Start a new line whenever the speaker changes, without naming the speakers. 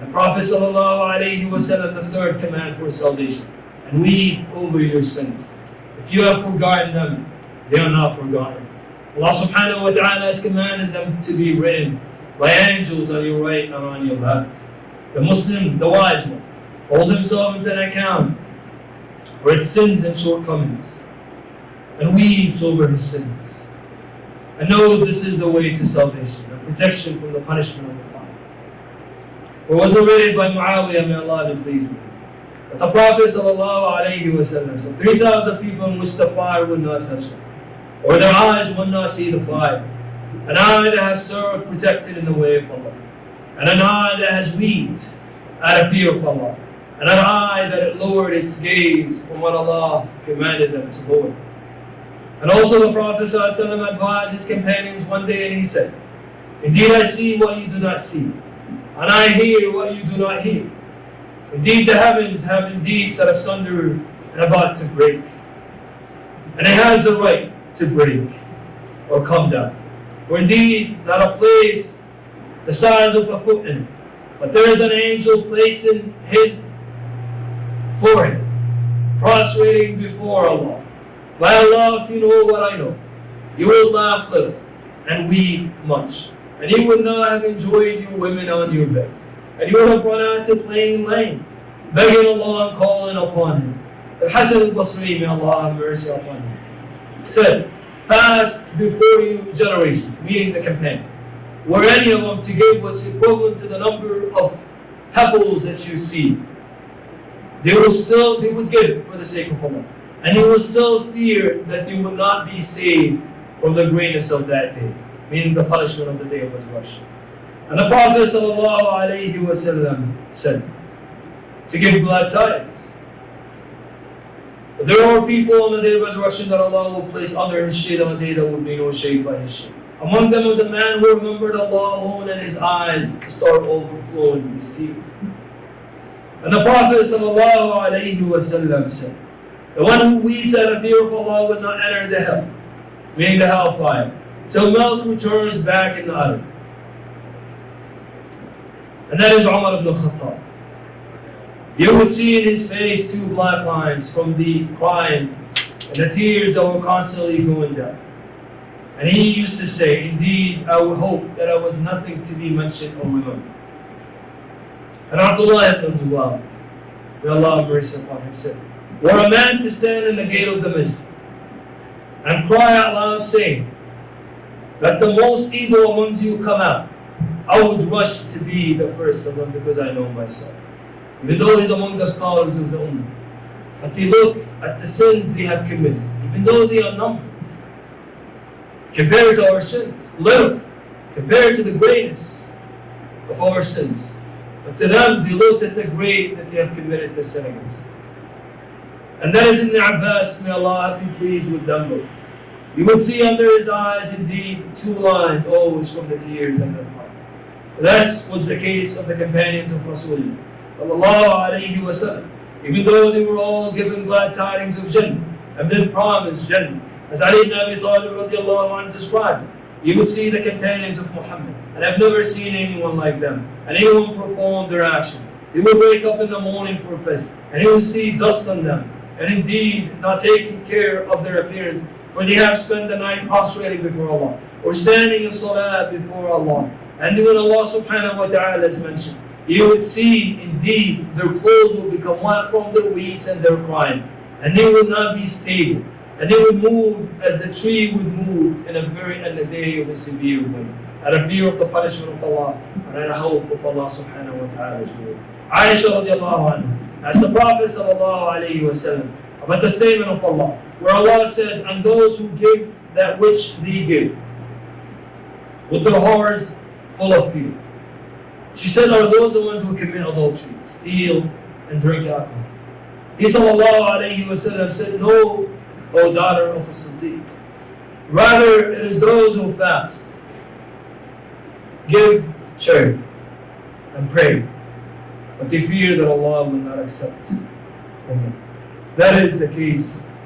The Prophet ﷺ, the third command for salvation, and weep over your sins. If you have forgotten them, they are not forgotten. Allah subhanahu wa ta'ala has commanded them to be written by angels on your right and on your left. The Muslim, the wise one, holds himself into an account for its sins and shortcomings, and weeps over his sins, and knows this is the way to salvation and protection from the punishment of the fire. For it was narrated by Muawiyah, may Allah be pleased with him, that the Prophet ﷺ said, 3 types of people in which the fire would not touch them, or their eyes would not see the fire: an eye that has served protected in the way of Allah, and an eye that has wept out of fear of Allah, and an eye that had lowered its gaze from what Allah commanded them to lower. And also the Prophet ﷺ advised his companions one day, and he said, indeed I see what you do not see, and I hear what you do not hear. Indeed the heavens have indeed set asunder and about to break, and it has the right to break or come down. For indeed not a place the size of a foot in it, but there is an angel placing his forehead, prostrating before Allah. By Allah, if you know what I know, you will laugh little and weep much, and you would not have enjoyed your women on your beds, and you would have run out to plain lanes, begging Allah and calling upon Him. Al-Hasan al-Basri, may Allah have mercy upon him, said, passed before you generations, meaning the companions, were any of them to give what's equivalent to the number of pebbles that you see, they would give for the sake of Allah. And he will still fear that they would not be saved from the greatness of that day, meaning the punishment of the day of resurrection. And the Prophet ﷺ said, to give glad tidings. But there are people on the day of resurrection that Allah will place under His shade on a day that will be no shade by His shade. Among them was a man who remembered Allah alone, and his eyes started overflowing with tears. And the Prophet ﷺ said, the one who weeps out of fear of Allah would not enter the hell, meaning the hellfire, till milk returns back in the udder. And that is Umar ibn Khattab. You would see in his face 2 black lines from the crying and the tears that were constantly going down. And he used to say, indeed, I would hope that I was nothing to be mentioned or remembered. And Abdullah ibn Mubarak, may Allah have mercy upon him, said, were a man to stand in the gate of the masjid and cry out loud saying, let the most evil amongst you come out, I would rush to be the first of them because I know myself. Even though he's among the scholars of the Ummah, but they look at the sins they have committed, even though they are numbered, compared to our sins, little, compared to the greatness of our sins. But to them, they looked at the great that they have committed the sin against. And that is Ibn Abbas, may Allah be pleased with them both. You would see under his eyes indeed 2 lines always from the tears and the heart. That was the case of the companions of Rasulullah sallallahu alayhi wa sallam. Even though they were all given glad tidings of Jannah and been promised Jannah, as Ali ibn Abi Talib radiallahu anhu described, you would see the companions of Muhammad, and I've never seen anyone like them, and anyone perform their action. They would wake up in the morning for Fajr, and you would see dust on them, and indeed not taking care of their appearance, for they have spent the night prostrating before Allah, or standing in salah before Allah. And when Allah subhanahu wa ta'ala is mentioned, you would see indeed their clothes will become wet from their weeps and their crying, and they will not be stable, and they would move as the tree would move in the day of a severe wind, out of fear of the punishment of Allah, and out of hope of Allah subhanahu wa ta'ala's rule. Aisha radiallahu anha asked the Prophet sallallahu alayhi wa sallam about the statement of Allah, where Allah says, and those who give that which they give, with their hearts full of fear. She said, are those the ones who commit adultery, steal, and drink alcohol? He sallallahu alayhi wa sallam said, no, O daughter of a Siddiq. Rather, it is those who fast, give charity, and pray, but they fear that Allah will not accept from them. That is the case